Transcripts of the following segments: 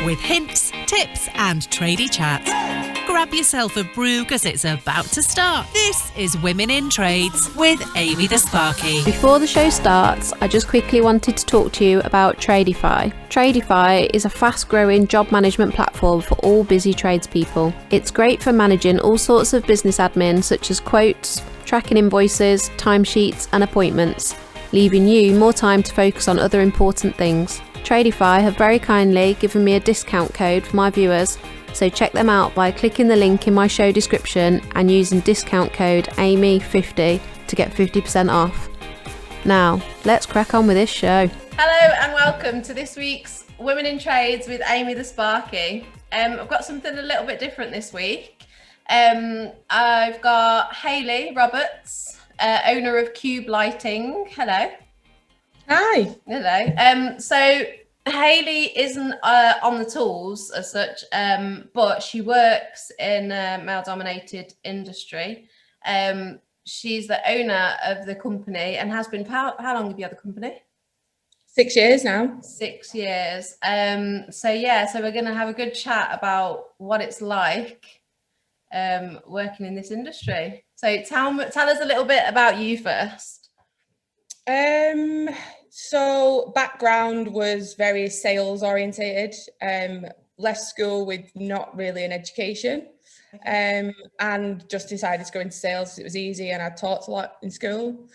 with hints, tips and tradie chat. Grab yourself a brew because it's about to start. This is Women in Trades with Amy the Sparky. Before the show starts, I just quickly wanted to talk to you about Tradify. Tradify is a fast-growing job management platform for all busy tradespeople. It's great for managing all sorts of business admin such as quotes, tracking invoices, timesheets and appointments, leaving you more time to focus on other important things. Tradify have very kindly given me a discount code for my viewers, so check them out by clicking the link in my show description and using discount code AMY50 to get 50% off. Now, let's crack on with this show. Hello and welcome to this week's Women in Trades with Amy the Sparky. I've got something a little bit different this week. I've got Hayley Roberts, owner of Cube Lighting. Hello. Hi. Hello. So Hayley isn't on the tools as such, but she works in a male-dominated industry. She's the owner of the company and has been, how long have you had the company? 6 years now. 6 years. So we're going to have a good chat about what it's like working in this industry. So tell us a little bit about you first. So background was very sales orientated, left school with not really an education, and just decided to go into sales. It was easy and I taught a lot in school.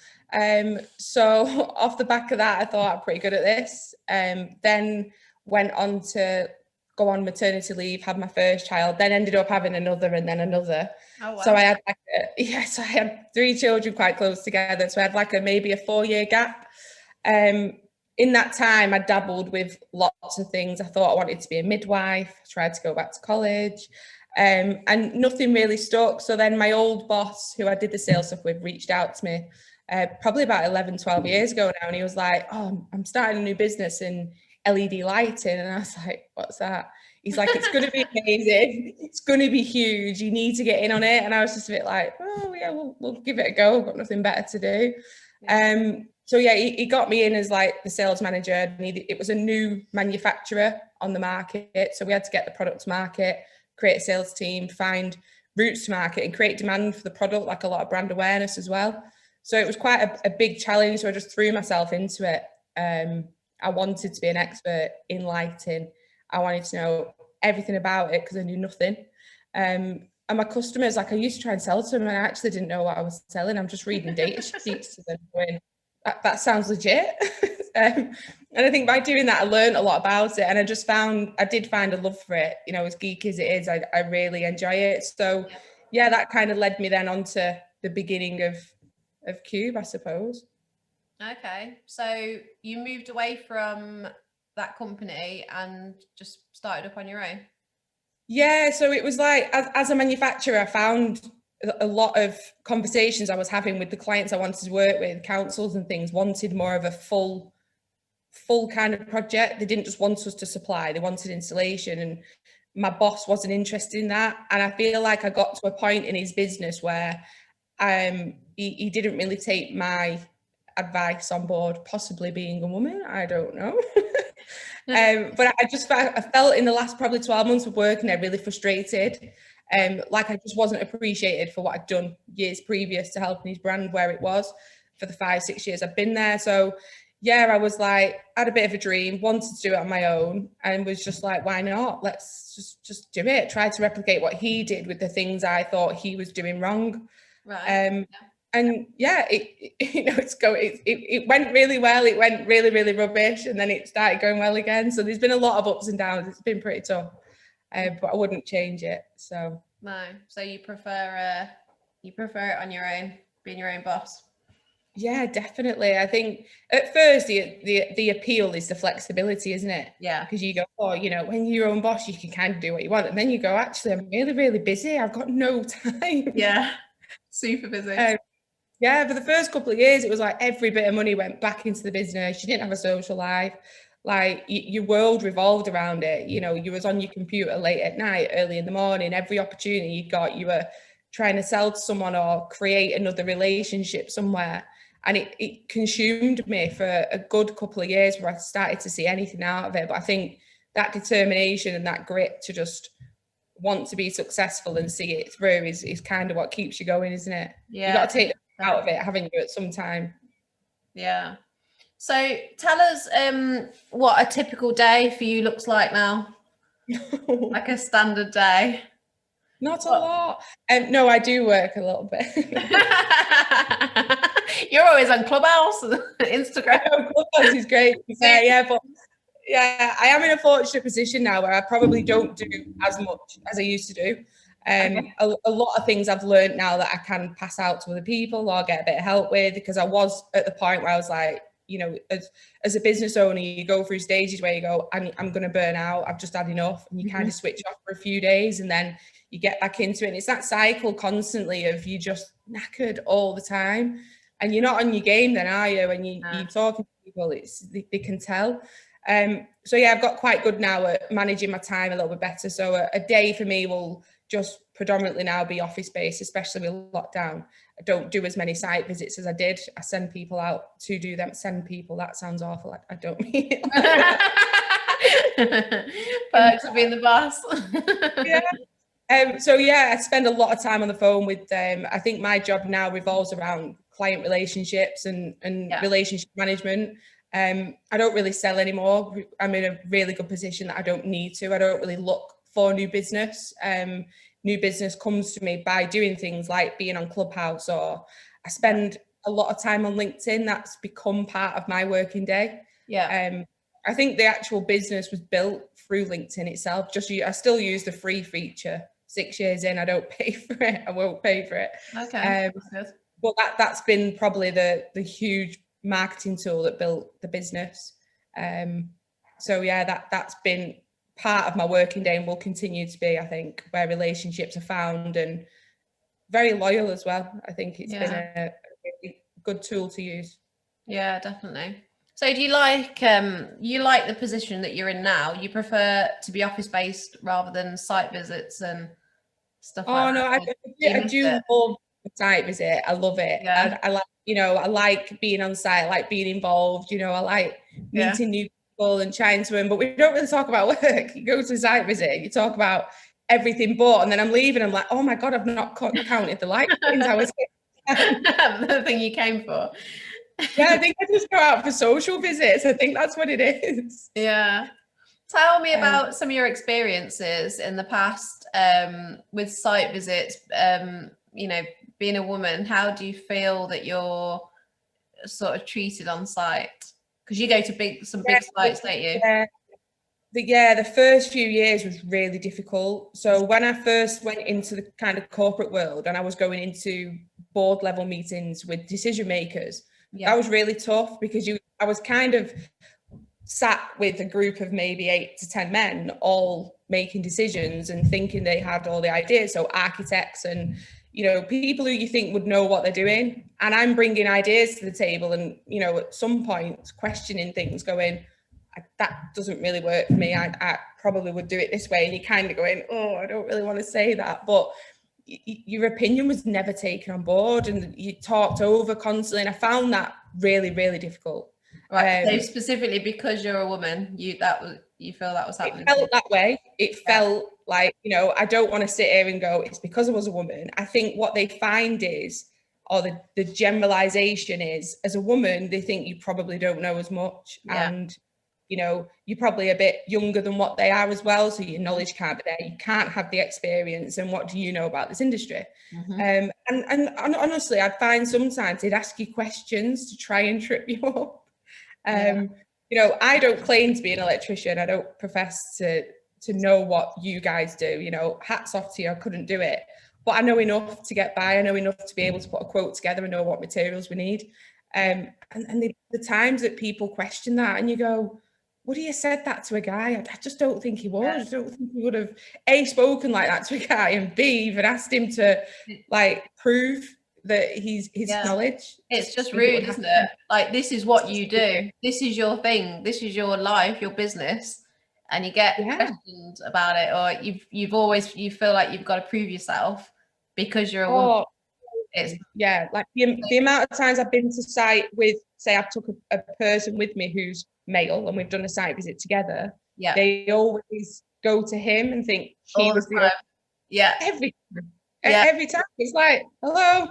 So off the back of that, I thought I'm pretty good at this. Then went on to go on maternity leave, had my first child, then ended up having another and then another. Oh, wow. So I had I had 3 children quite close together. So I had maybe a 4-year gap. In that time, I dabbled with lots of things. I thought I wanted to be a midwife, tried to go back to college, and nothing really stuck. So then my old boss, who I did the sales stuff with, reached out to me probably about 11, 12 years ago now. And he was like, oh, I'm starting a new business in LED lighting. And I was like, what's that? He's like, it's going to be amazing. It's going to be huge. You need to get in on it. And I was just a bit like, oh, yeah, we'll give it a go. I've got nothing better to do. So yeah, he got me in as the sales manager. And it was a new manufacturer on the market. So we had to get the product to market, create a sales team, find routes to market and create demand for the product, like a lot of brand awareness as well. So it was quite a big challenge. So I just threw myself into it. I wanted to be an expert in lighting. I wanted to know everything about it because I knew nothing. And my customers, I used to try and sell to them and I actually didn't know what I was selling. I'm just reading data sheets to them going, that sounds legit. And I think by doing that, I learned a lot about it. And I did find a love for it. As geeky as it is, I really enjoy it. So yeah, that kind of led me then onto the beginning of Cube, I suppose. Okay. So you moved away from that company and just started up on your own? Yeah. So it was as a manufacturer, I found a lot of conversations I was having with the clients I wanted to work with, councils and things, wanted more of a full kind of project. They didn't just want us to supply, they wanted installation. And my boss wasn't interested in that. And I feel like I got to a point in his business where he didn't really take my advice on board, possibly being a woman, I don't know. But I felt in the last probably 12 months of working there really frustrated. I just wasn't appreciated for what I'd done years previous to helping his brand where it was for the 5-6 years I've been there. So yeah, I was had a bit of a dream, wanted to do it on my own and was just why not? Let's just do it. Try to replicate what he did with the things I thought he was doing wrong. Right. And yeah, it went really well. It went really, really rubbish. And then it started going well again. So there's been a lot of ups and downs. It's been pretty tough, but I wouldn't change it. So no. So you prefer it on your own, being your own boss? Yeah, definitely. I think at first the appeal is the flexibility, isn't it? Yeah. Because you go, when you're your own boss, you can kind of do what you want. And then you go, actually, I'm really, really busy. I've got no time. Yeah. Super busy. Yeah, for the first couple of years, it was every bit of money went back into the business. You didn't have a social life. Your world revolved around it. You was on your computer late at night, early in the morning. Every opportunity you got, you were trying to sell to someone or create another relationship somewhere. And it consumed me for a good couple of years where I started to see anything out of it. But I think that determination and that grit to just want to be successful and see it through is kind of what keeps you going, isn't it? Yeah, you got to take it out of it, haven't you, at some time? Yeah. So tell us what a typical day for you looks like now. Like a standard day. Not a lot. No, I do work a little bit. You're always on Clubhouse, Instagram. Clubhouse is great. But I am in a fortunate position now where I probably don't do as much as I used to do. A lot of things I've learned now that I can pass out to other people or get a bit of help with, because I was at the point where I was like, you know, as a business owner, you go through stages where you go, I'm going to burn out. I've just had enough. And you kind of switch off for a few days and then you get back into it. And it's that cycle constantly of you just knackered all the time. And you're not on your game then, are you? When you're talking to people, they can tell. So I've got quite good now at managing my time a little bit better. So a day for me will just predominantly now be office based, especially with lockdown. I don't do as many site visits as I did. I send people out to do them. Send people, that sounds awful. I don't mean it. Perks of being the boss. I spend a lot of time on the phone with them. I think my job now revolves around client relationships and relationship management. I don't really sell anymore. I'm in a really good position that I don't need to. I don't really look for new business. New business comes to me by doing things like being on Clubhouse, or I spend a lot of time on LinkedIn. That's become part of my working day. I think the actual business was built through LinkedIn itself. I still use the free feature. 6 years in, I don't pay for it. I won't pay for it. Okay. But that's been probably the huge marketing tool that built the business. That's been part of my working day and will continue to be, I think, where relationships are found, and very loyal as well. I think it's been a really good tool to use. Yeah, definitely. So do you like the position that you're in now? You prefer to be office based rather than site visits and stuff like that? I do love the site visit. I love it. I like, I like being on site, I like being involved, I like meeting new people and chatting to them, but we don't really talk about work. You go to a site visit, you talk about everything but, and then I'm leaving, I'm like, oh my God, I've not counted the light things I was the thing you came for. I think I just go out for social visits. I think that's what it is. Yeah. Tell me about some of your experiences in the past with site visits. Being a woman, how do you feel that you're sort of treated on site? Because you go to some big sites, don't you? The first few years was really difficult. So when I first went into the kind of corporate world and I was going into board level meetings with decision makers, that was really tough, because I was kind of sat with a group of maybe 8 to 10 men all making decisions and thinking they had all the ideas. So architects and, people who you think would know what they're doing. And I'm bringing ideas to the table and, at some point questioning things, going, that doesn't really work for me. I probably would do it this way. And you're kind of going, oh, I don't really want to say that. But your opinion was never taken on board and you talked over constantly. And I found that really, really difficult. Right. So specifically because you're a woman, you feel that was happening? It felt that way. It felt like, I don't want to sit here and go, it's because I was a woman. I think what they find is, or the generalization is, as a woman, they think you probably don't know as much. And, you're probably a bit younger than what they are as well. So your knowledge can't be there. You can't have the experience. And what do you know about this industry? And honestly, I'd find sometimes they'd ask you questions to try and trip you up. I don't claim to be an electrician. I don't profess to know what you guys do. Hats off to you. I couldn't do it. But I know enough to get by. I know enough to be able to put a quote together and know what materials we need. And the times that people question that and you go, would he have said that to a guy? I just don't think he would. I don't think he would have A, spoken like that to a guy, and B, even asked him to prove that his knowledge. It's just rude, isn't it? Like, this is what you do. This is your thing. This is your life, your business. And you get questioned about it, or you feel like you've got to prove yourself because you're a woman. The amount of times I've been to site with, say, I took a person with me who's male and we've done a site visit together, Yeah. They always go to him and think he All was the the time. Yeah. every time. Yeah. Every time it's like, hello,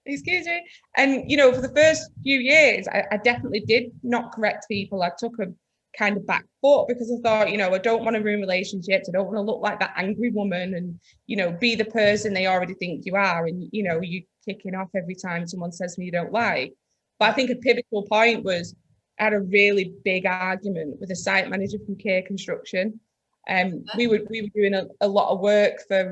excuse me. And, you know, for the first few years, I definitely did not correct people. I took a kind of back foot because I thought, you know, I don't want to ruin relationships. I don't want to look like that angry woman and, you know, be the person they already think you are. And, you know, you kicking off every time someone says something you don't like. But I think a pivotal point was I had a really big argument with a site manager from Care Construction. We were doing a lot of work for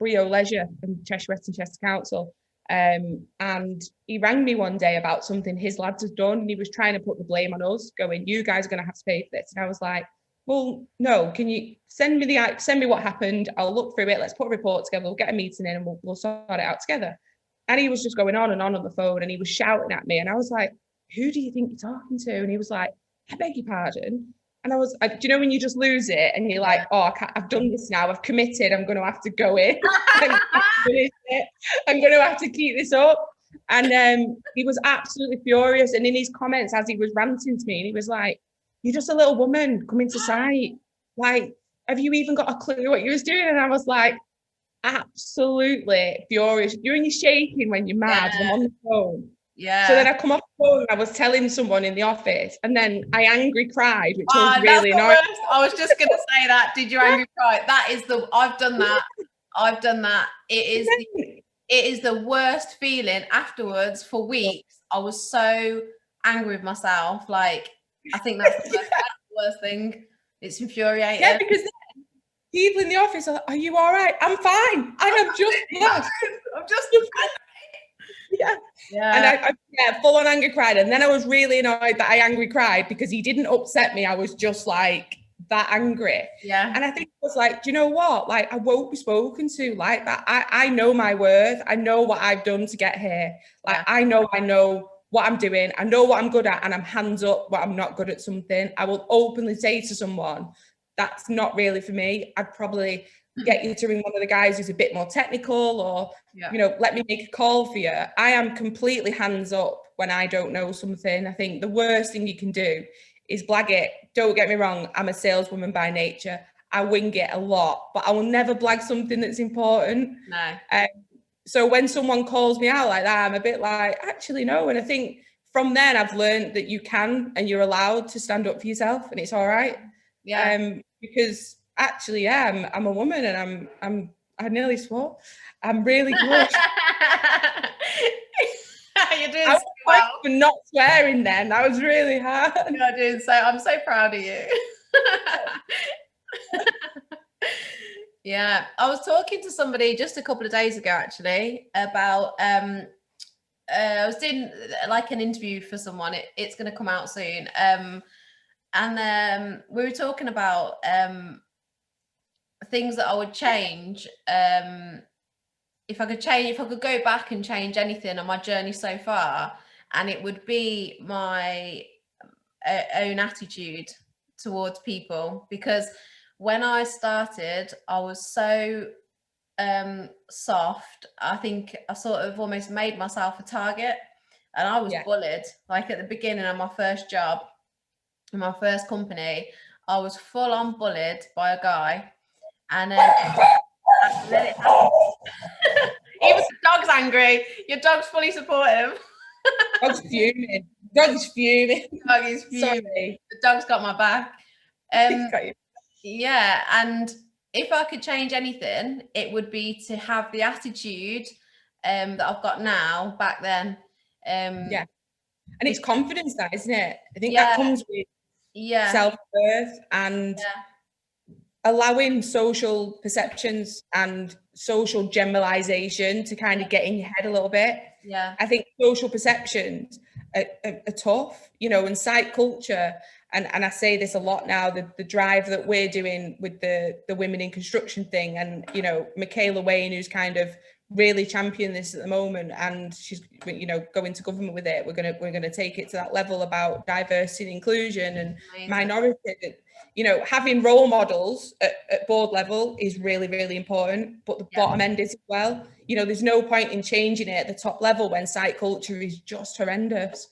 Brio Leisure and Cheshire West and Chester Council. And he rang me one day about something his lads had done, and he was trying to put the blame on us, going, you guys are going to have to pay for this. And I was like, well, no, can you send me what happened? I'll look through it. Let's put a report together. We'll get a meeting in and we'll sort it out together. And he was just going on the phone, and he was shouting at me. And I was like, who do you think you're talking to? And he was like, I beg your pardon. And do you know when you just lose it and you're like, oh, I've done this now. I've committed. I'm going to have to go in. I'm going to have to keep this up. And he was absolutely furious. And in his comments, as he was ranting to me, he was like, you're just a little woman coming to site. Like, have you even got a clue what you was doing? And I was like, absolutely furious. You're shaking when you're mad. And I'm on the phone. Yeah. So then I come off the phone and I was telling someone in the office, and then I angry cried, which was really annoying. I was just going to say that. Did you angry cry? I've done that. It is the worst feeling afterwards for weeks. I was so angry with myself. Like, I think that's the worst thing. It's infuriating. Yeah, because people in the office are like, are you all right? I'm fine. I am just lost. I'm just Yeah. And I full on angry cried. And then I was really annoyed that I angry cried because he didn't upset me. I was just like that angry. Yeah. And I think it was like, do you know what? Like, I won't be spoken to like that. I know my worth. I know what I've done to get here. Like, I know what I'm doing. I know what I'm good at, and I'm hands up what I'm not good at something. I will openly say to someone, that's not really for me. I'd probably get you to ring one of the guys who's a bit more technical, or, you know, let me make a call for you. I am completely hands up when I don't know something. I think the worst thing you can do is blag it. Don't get me wrong. I'm a saleswoman by nature. I wing it a lot, but I will never blag something that's important. No. So when someone calls me out like that, I'm a bit like, actually, no. And I think from then I've learned that you can and you're allowed to stand up for yourself, and it's all right. Yeah. Because actually, yeah, I'm a woman, and I nearly swore. I'm really good. You're doing so well. For not swearing then. That was really hard. You're doing so. I'm so proud of you. Yeah. I was talking to somebody just a couple of days ago, actually, about I was doing like an interview for someone. It's going to come out soon. And we were talking about things that I would change if I could go back and change anything on my journey so far, and it would be my own attitude towards people. Because when I started, I was so soft. I think I sort of almost made myself a target, and I was bullied. Like, at the beginning of my first job, in my first company, I was full on bullied by a guy, and then it happened. Even the dog's angry. Your dog's fully supportive. Dog's fuming. Dog's fuming. Dog is fuming. Sorry. The dog's got my back. Yeah, and if I could change anything, it would be to have the attitude that I've got now back then. And it's confidence, that, isn't it? I think that comes with self-worth and allowing social perceptions and social generalization to kind of get in your head a little bit. Yeah. I think social perceptions are tough, you know, and site culture. And I say this a lot now, the drive that we're doing with the women in construction thing, and, you know, Michaela Wayne, who's kind of really championing this at the moment, and she's, you know, going to government with it. We're gonna take it to that level about diversity and inclusion and minority. You know, having role models at board level is really, really important, but the bottom end is as well. You know, there's no point in changing it at the top level when site culture is just horrendous.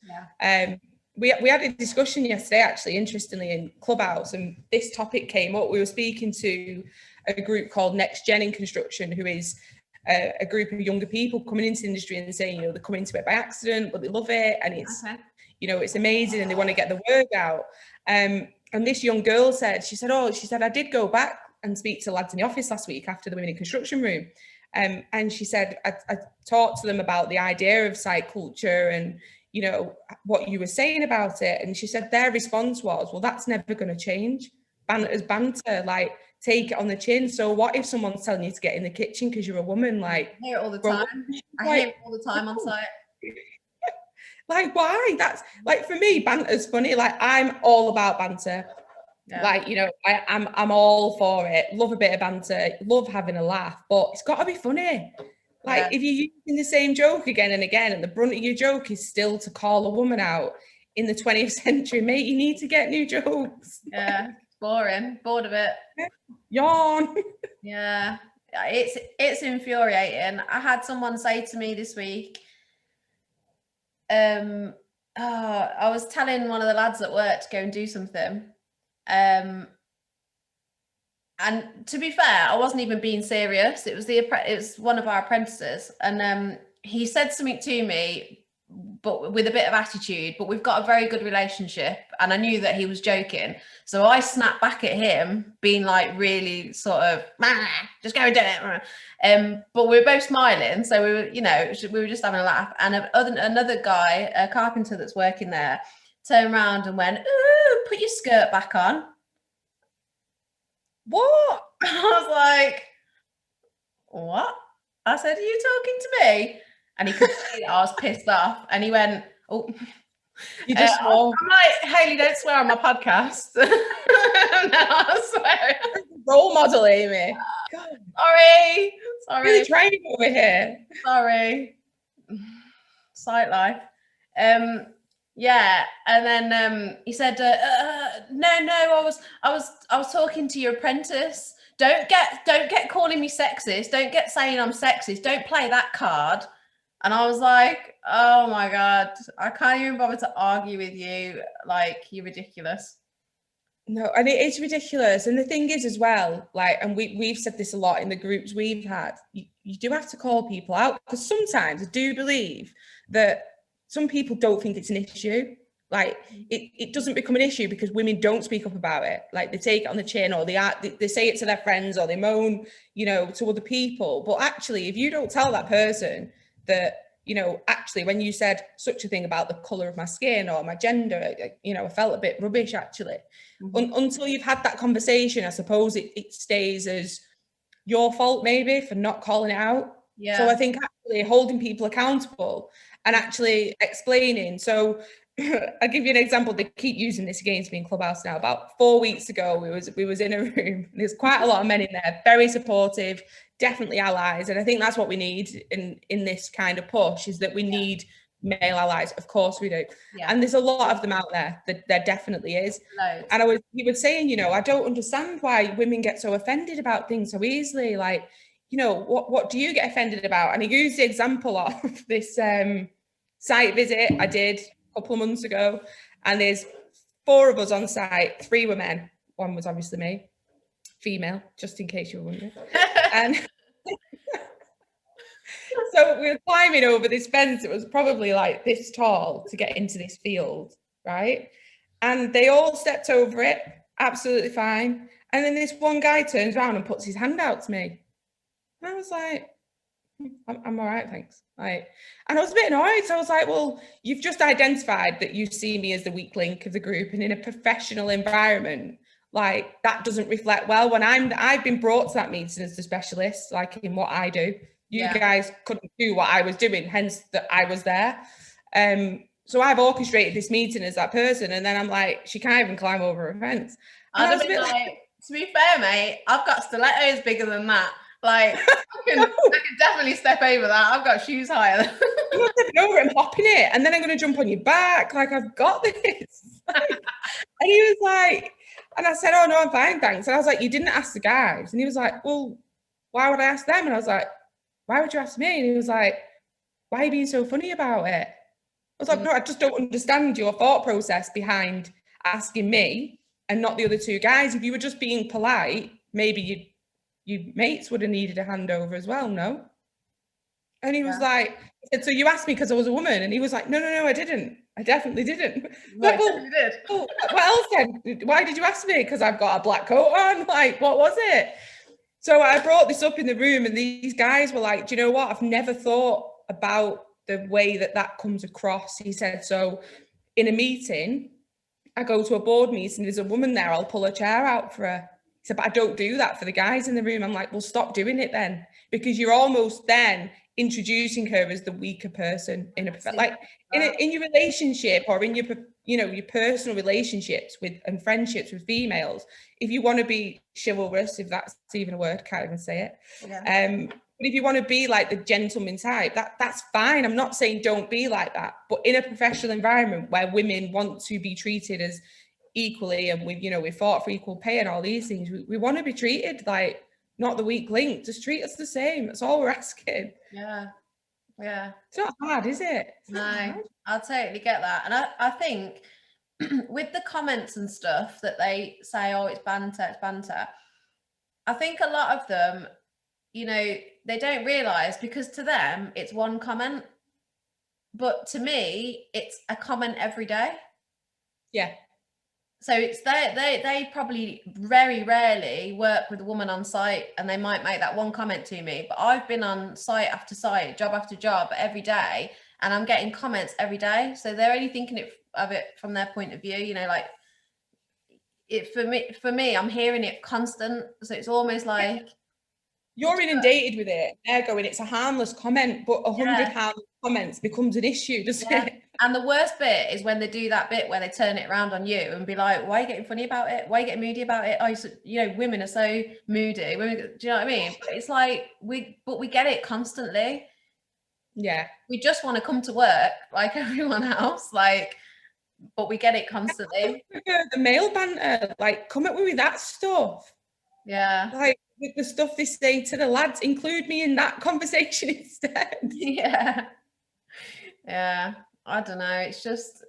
we had a discussion yesterday, actually, interestingly, in Clubhouse, and this topic came up. We were speaking to a group called Next Gen in Construction, who is a group of younger people coming into the industry and saying, they're coming into it by accident, but they love it, and it's, it's amazing, and they want to get the word out. And this young girl said, I did go back and speak to lads in the office last week after the Women in Construction room. And she said, I talked to them about the idea of site culture and, what you were saying about it. And she said their response was, well, that's never going to change. Banter's banter, like, take it on the chin. So what if someone's telling you to get in the kitchen because you're a woman? Like, I hear it all the time. I hear it all the time on site. Like, why? That's like, for me, banter's funny. Like, I'm all about banter. Yeah. Like, I'm all for it. Love a bit of banter. Love having a laugh, but it's got to be funny. Like, if you're using the same joke again and again, and the brunt of your joke is still to call a woman out in the 20th century, mate, you need to get new jokes. Yeah, boring. Bored of it. Yawn. Yeah, it's infuriating. I had someone say to me this week, I was telling one of the lads at work to go and do something. And to be fair, I wasn't even being serious. It was one of our apprentices, and he said something to me, but with a bit of attitude. But we've got a very good relationship, and I knew that he was joking. So I snapped back at him, being like really sort of, just go and do it. But we were both smiling, so we were just having a laugh. And another guy, a carpenter that's working there, turned around and went, "Ooh, put your skirt back on." What? I was like, what? I said, are you talking to me? And he could see that I was pissed off. And he went, oh. You just swore. I'm like, Hayley, don't swear on my podcast. No, I swear. Role model, Amy. God. Sorry. Really trying over here. Sorry. Sight life. Yeah, and then he said, "No, I was talking to your apprentice. Don't get calling me sexist. Don't get saying I'm sexist. Don't play that card." And I was like, "Oh my God, I can't even bother to argue with you. Like, you're ridiculous." No, and it is ridiculous. And the thing is as well, like, and we've said this a lot in the groups we've had. You do have to call people out, because sometimes I do believe that some people don't think it's an issue. Like, it doesn't become an issue because women don't speak up about it. Like, they take it on the chin, or they say it to their friends, or they moan, to other people. But actually, if you don't tell that person that, actually, when you said such a thing about the colour of my skin or my gender, I felt a bit rubbish, actually. Mm-hmm. Until you've had that conversation, I suppose it stays as your fault, maybe, for not calling it out. Yeah. So I think actually holding people accountable and actually explaining. So I'll give you an example. They keep using this against me in Clubhouse now. About 4 weeks ago, we was in a room. There's quite a lot of men in there, very supportive, definitely allies. And I think that's what we need in this kind of push, is that we need male allies. Of course we do. Yeah. And there's a lot of them out there. There definitely is. Loads. And he was saying, I don't understand why women get so offended about things so easily. Like, what do you get offended about? And he used the example of this site visit I did a couple of months ago, and there's 4 of us on site. 3 were men. 1 was obviously me, female, just in case you were wondering. And so we were climbing over this fence. It was probably like this tall to get into this field, right? And they all stepped over it, absolutely fine. And then this one guy turns around and puts his hand out to me. And I was like, I'm all right, thanks. Like, and I was a bit annoyed. So I was like, well, you've just identified that you see me as the weak link of the group, and in a professional environment, like, that doesn't reflect well when I've been brought to that meeting as the specialist, like, in what I do. You guys couldn't do what I was doing, hence that I was there. So I've orchestrated this meeting as that person, and then I'm like, she can't even climb over a fence. I'd have been like, to be fair, mate, I've got stilettos bigger than that. Like, I can definitely step over that. I've got shoes higher. I'm not stepping over it and popping it, and then I'm going to jump on your back. Like, I've got this. And he was like, and I said, oh, no, I'm fine, thanks. And I was like, you didn't ask the guys. And he was like, well, why would I ask them? And I was like, why would you ask me? And he was like, why are you being so funny about it? was like, no, I just don't understand your thought process behind asking me and not the other two guys. If you were just being polite, maybe your mates would have needed a handover as well, no? And he was like, I said, so you asked me because I was a woman? And he was like, no, I didn't. I definitely didn't. Like, well, you did. Oh, what else then? Why did you ask me? Because I've got a black coat on? Like, what was it? So I brought this up in the room and these guys were like, do you know what? I've never thought about the way that comes across. He said, so in a meeting, I go to a board meeting, there's a woman there, I'll pull a chair out for her. He said, but I don't do that for the guys in the room. I'm like, well, stop doing it then, because you're almost then introducing her as the weaker person in in your relationship or in your personal relationships with and friendships with females. If you want to be chivalrous, if that's even a word, can't even say it. Yeah. But if you want to be like the gentleman type, that's fine. I'm not saying don't be like that, but in a professional environment where women want to be treated as equally, and we fought for equal pay and all these things, we want to be treated like not the weak link. Just treat us the same. That's all we're asking. Yeah. It's not hard, is it? No, I totally get that. And I think with the comments and stuff that they say, oh, it's banter, I think a lot of them, they don't realise, because to them it's one comment, but to me it's a comment every day. Yeah. So it's they probably very rarely work with a woman on site and they might make that one comment to me, but I've been on site after site, job after job every day, and I'm getting comments every day. So they're only thinking of it from their point of view, like it for me, I'm hearing it constant. So it's almost like you're inundated with it. They're going, it's a harmless comment, but 100 harmless comments becomes an issue, doesn't it? And the worst bit is when they do that bit where they turn it around on you and be like, why are you getting funny about it? Why are you getting moody about it? Oh, women are so moody. Women, do you know what I mean? But it's like, we get it constantly. Yeah. We just want to come to work like everyone else, but we get it constantly. The male banter, come up with that stuff. Yeah. Like, with the stuff they say to the lads, include me in that conversation instead. Yeah. I don't know. It's just.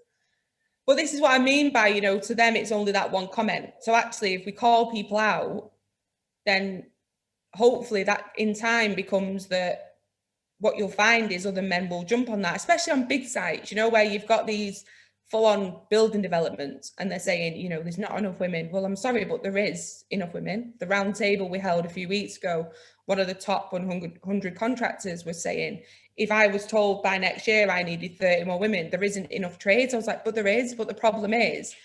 Well, this is what I mean by, to them, it's only that one comment. So actually, if we call people out, then hopefully that in time becomes what you'll find is other men will jump on that, especially on big sites, where you've got these full-on building developments and they're saying, there's not enough women. Well, I'm sorry, but there is enough women. The round table we held a few weeks ago, one of the top 100 contractors was saying, if I was told by next year I needed 30 more women, there isn't enough trades. I was like, but there is. But the problem is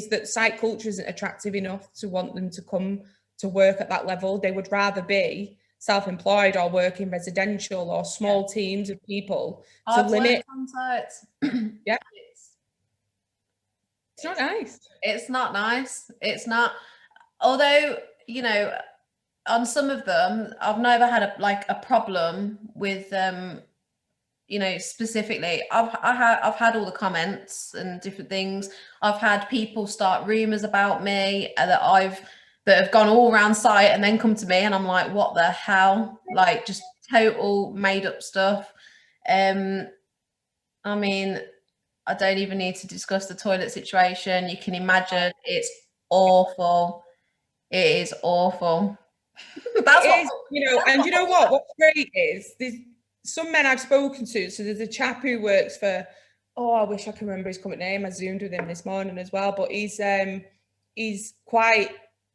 that site culture isn't attractive enough to want them to come to work at that level. They would rather be self-employed or work in residential or small teams of people to limit. Yeah. It's not nice. It's not nice. It's not. Although, on some of them, I've never had a problem with specifically. I've had all the comments and different things. I've had people start rumors about me that have gone all around site and then come to me and I'm like, what the hell? Just total made up stuff. I mean, I don't even need to discuss the toilet situation. You can imagine it's awful. It is awful. That's and you know what? What's great is there's some men I've spoken to. So there's a chap who works for, I wish I can remember his current name. I Zoomed with him this morning as well, but he's quite,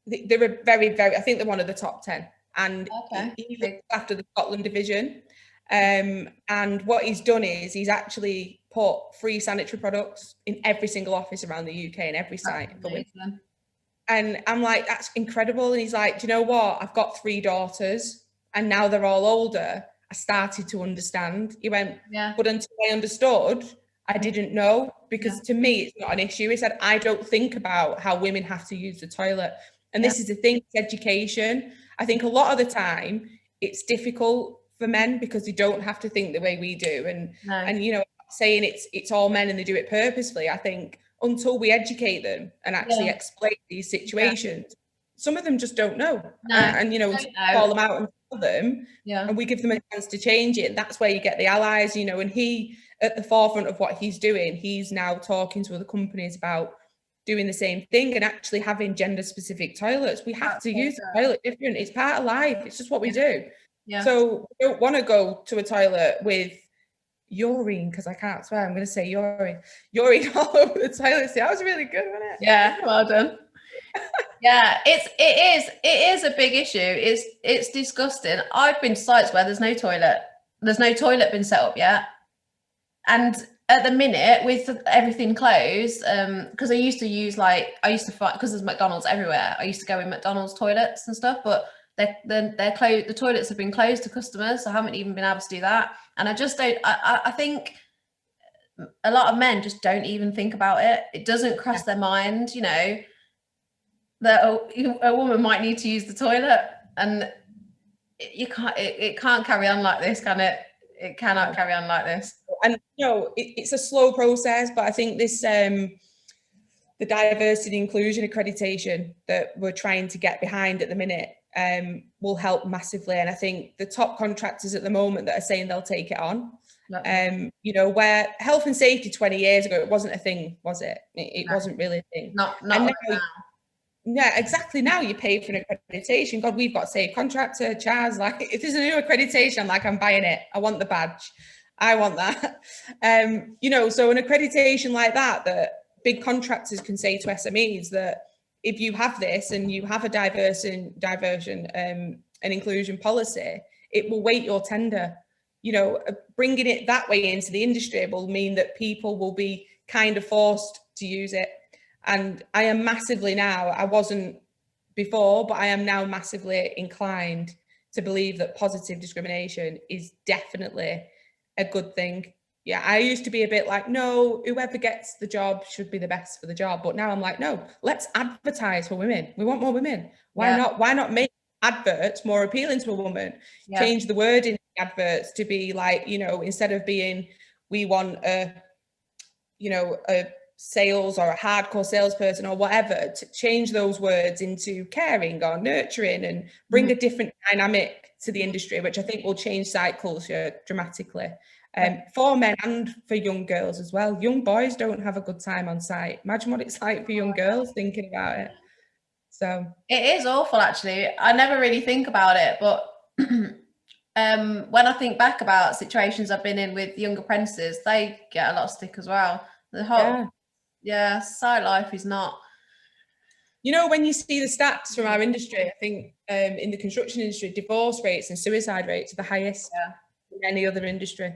they're very, very, I think they're one of the top 10. And he looks after the Scotland division. And what he's done is he's actually put free sanitary products in every single office around the UK and every site for women. And I'm like, that's incredible. And he's like, do you know what? I've got 3 daughters and now they're all older. I started to understand. He went, but until I understood, I didn't know, because to me, it's not an issue. He said, I don't think about how women have to use the toilet. And this is the thing, it's education. I think a lot of the time it's difficult for men because they don't have to think the way we do. And saying it's all men and they do it purposefully. I think until we educate them and actually explain these situations, some of them just don't know. Call them out and tell them, and we give them a chance to change it. That's where you get the allies, and he at the forefront of what he's doing, he's now talking to other companies about doing the same thing and actually having gender specific toilets. We have to use the toilet different. It's part of life. It's just what we do. Yeah. So we don't want to go to a toilet with urine, because I can't swear, I'm going to say urine all over the toilet. See, that was really good, wasn't it? Yeah, well done. Yeah, it is a big issue. It's disgusting. I've been to sites where there's no toilet been set up yet, and at the minute with everything closed, because I used to find, because there's McDonald's everywhere, I used to go in McDonald's toilets and stuff, but they're closed. The toilets have been closed to customers, so I haven't even been able to do that. And I just don't. I think a lot of men just don't even think about it. It doesn't cross their mind, you know, that a woman might need to use the toilet, and it can't carry on like this, can it? It cannot carry on like this. And you know, it's a slow process, but I think this the diversity and inclusion accreditation that we're trying to get behind at the minute will help massively. And I think the top contractors at the moment that are saying they'll take it on, you know, where health and safety 20 years ago, it wasn't a thing, was it? It wasn't really a thing. Not and like now, now. Yeah, exactly. Now you pay for an accreditation. God, we've got safe contractor, Chaz. Like, if there's a new accreditation, I'm like, I'm buying it. I want the badge. I want that. You know, so an accreditation like that big contractors can say to SMEs that if you have this and you have a diversion and inclusion policy, it will weight your tender. You know, bringing it that way into the industry will mean that people will be kind of forced to use it. And I am massively now, I wasn't before, but I am now massively inclined to believe that positive discrimination is definitely a good thing. Yeah, I used to be a bit like, no, whoever gets the job should be the best for the job. But now I'm like, no, let's advertise for women. We want more women. Why not? Why not make adverts more appealing to a woman? Change the word in the adverts to be like, you know, instead of being, we want a sales or a hardcore salesperson or whatever, to change those words into caring or nurturing and bring a different dynamic to the industry, which I think will change site culture dramatically. For men and for young girls as well. Young boys don't have a good time on site. Imagine what it's like for young girls thinking about it. So it is awful, actually. I never really think about it, but when I think back about situations I've been in with young apprentices, they get a lot of stick as well. The whole site life is not. You know, when you see the stats from our industry, I think in the construction industry, divorce rates and suicide rates are the highest in any other industry.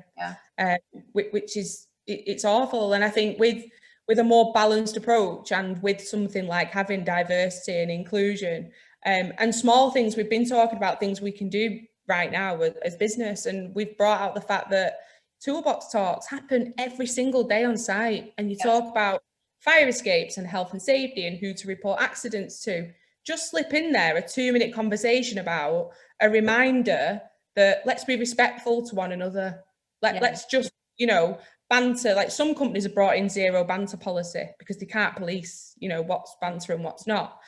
Which is, it's awful. And I think with a more balanced approach and with something like having diversity and inclusion and small things, we've been talking about things we can do right now as business, and we've brought out the fact that toolbox talks happen every single day on site, and you talk about fire escapes and health and safety and who to report accidents to. Just slip in there a 2-minute conversation about a reminder that let's be respectful to one another. Let's just, you know, banter. Like, some companies have brought in zero banter policy because they can't police, you know, what's banter and what's not.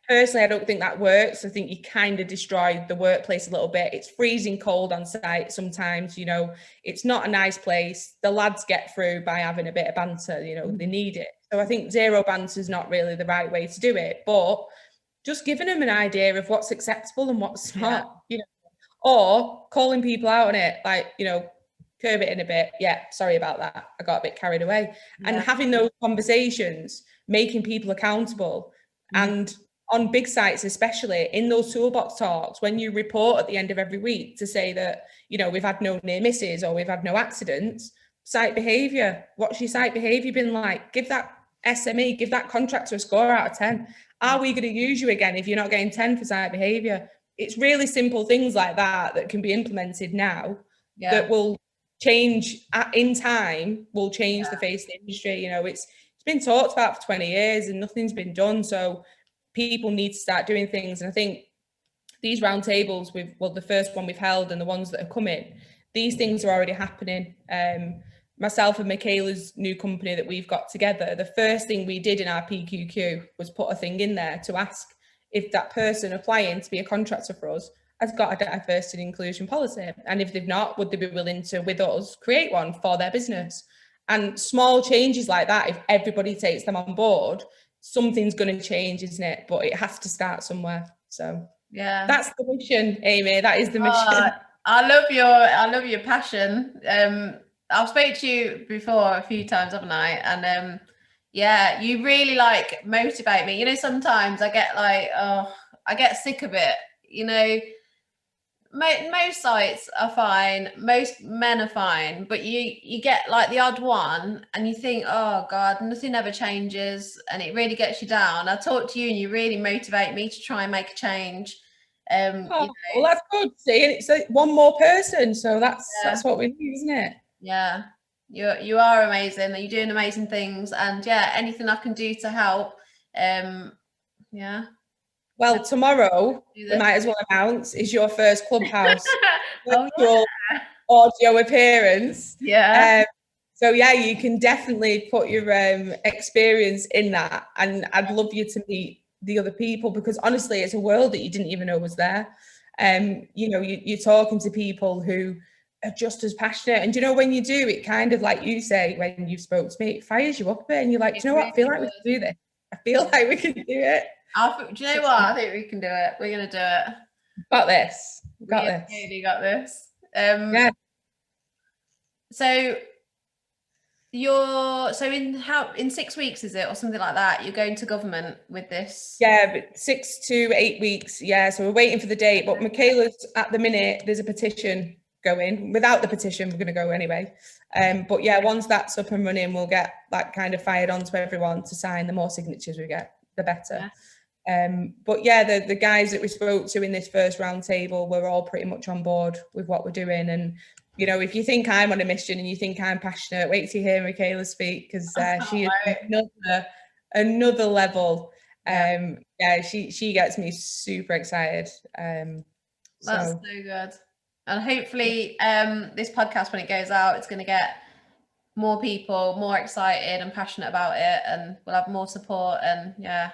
Personally, I don't think that works. I think you kind of destroy the workplace a little bit. It's freezing cold on site sometimes, you know, it's not a nice place. The lads get through by having a bit of banter, you know, they need it. So I think zero banter is not really the right way to do it, but just giving them an idea of what's acceptable and what's not, you know, or calling people out on it, like, you know, curb it in a bit. Yeah, sorry about that. I got a bit carried away. And having those conversations, making people accountable. And on big sites, especially in those toolbox talks, when you report at the end of every week to say that, you know, we've had no near misses or we've had no accidents, site behaviour. What's your site behaviour been like? Give that SME, give that contractor a score out of 10. Are we going to use you again if you're not getting 10 for site behaviour? It's really simple things like that can be implemented now that will change in time, will change the face of the industry. You know, it's been talked about for 20 years and nothing's been done. So people need to start doing things. And I think these roundtables, the first one we've held and the ones that are coming, these things are already happening. Myself and Michaela's new company that we've got together, the first thing we did in our PQQ was put a thing in there to ask if that person applying to be a contractor for us has got a diversity and inclusion policy? And if they've not, would they be willing to, with us, create one for their business? And small changes like that, if everybody takes them on board, something's going to change, isn't it? But it has to start somewhere. So yeah, that's the mission, Amy. That is the mission. I love your passion. I've spoke to you before a few times, haven't I? And yeah, you really like motivate me. You know, sometimes I get like, I get sick of it. You know, most sites are fine, most men are fine, but you get like the odd one, and you think, oh God, nothing ever changes, and it really gets you down. I talk to you, and you really motivate me to try and make a change. You know. Well, that's good. See, and it's like one more person, so that's what we need, isn't it? Yeah, you are amazing. You're doing amazing things, and yeah, anything I can do to help. Yeah. Well, tomorrow we might as well announce is your first Clubhouse audio appearance. Yeah. So yeah, you can definitely put your experience in that, and I'd love you to meet the other people, because honestly, it's a world that you didn't even know was there. You know, you're talking to people who are just as passionate, and you know, when you do, it kind of, like you say, when you spoke to me, it fires you up a bit, and you're like, do you know what? I feel like we can do this. I feel like we can do it. Do you know what? I think we can do it. We're gonna do it. Got this. We really got this. Yeah. So in 6 weeks, is it, or something like that? You're going to government with this? Yeah, but 6 to 8 weeks. Yeah, so we're waiting for the date. But Michaela's at the minute. There's a petition going. Without the petition, we're going to go anyway. But yeah, once that's up and running, we'll get that kind of fired on to everyone to sign. The more signatures we get, the better. Yeah. But yeah, the guys that we spoke to in this first round table were all pretty much on board with what we're doing. And you know, if you think I'm on a mission and you think I'm passionate, wait till you hear Michaela speak, because she is another level. Yeah, she gets me super excited. That's so good. And hopefully this podcast, when it goes out, it's going to get more people more excited and passionate about it, and we'll have more support, and yeah,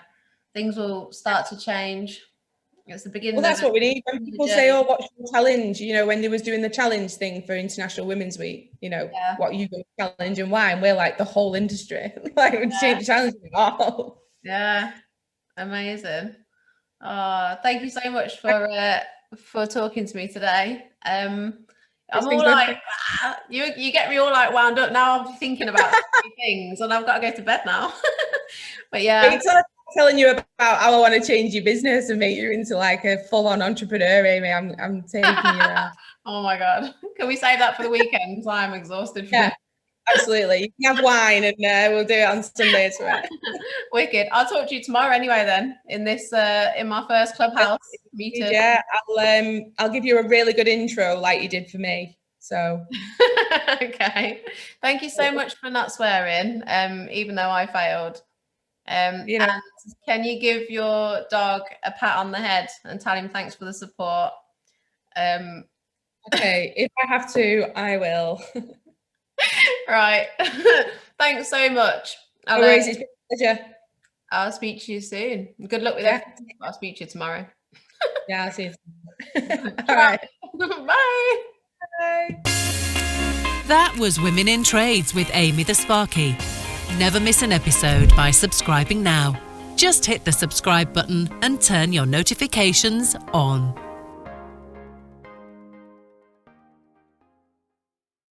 things will start to change. It's the beginning. Well, that's what we need. When people say, oh, what's your challenge? You know, when they was doing the challenge thing for International Women's Week, you know, what are you going to challenge and why? And we're like, the whole industry. Like, we change challenging all. Yeah, amazing. Oh, thank you so much for talking to me today. I'm all like, you get me all like wound up now. I'm thinking about things, and I've got to go to bed now. But yeah. Telling you about how I want to change your business and make you into like a full-on entrepreneur, Amy. I'm taking you there. Oh my God. Can we save that for the weekend? Because I'm exhausted. Absolutely. You can have wine, and we'll do it on Sunday as well. Wicked. I'll talk to you tomorrow anyway then, in this in my first Clubhouse meeting. Yeah, I'll give you a really good intro like you did for me. So okay. Thank you so much for not swearing, even though I failed. You know, and can you give your dog a pat on the head and tell him thanks for the support? Okay, if I have to, I will. Right. Thanks so much. It's been a pleasure. I'll speak to you soon. Good luck with everything. I'll speak to you tomorrow. Yeah, I'll see you tomorrow. All right. Bye. Bye. That was Women in Trades with Amy the Sparky. Never miss an episode by subscribing now. Just hit the subscribe button and turn your notifications on.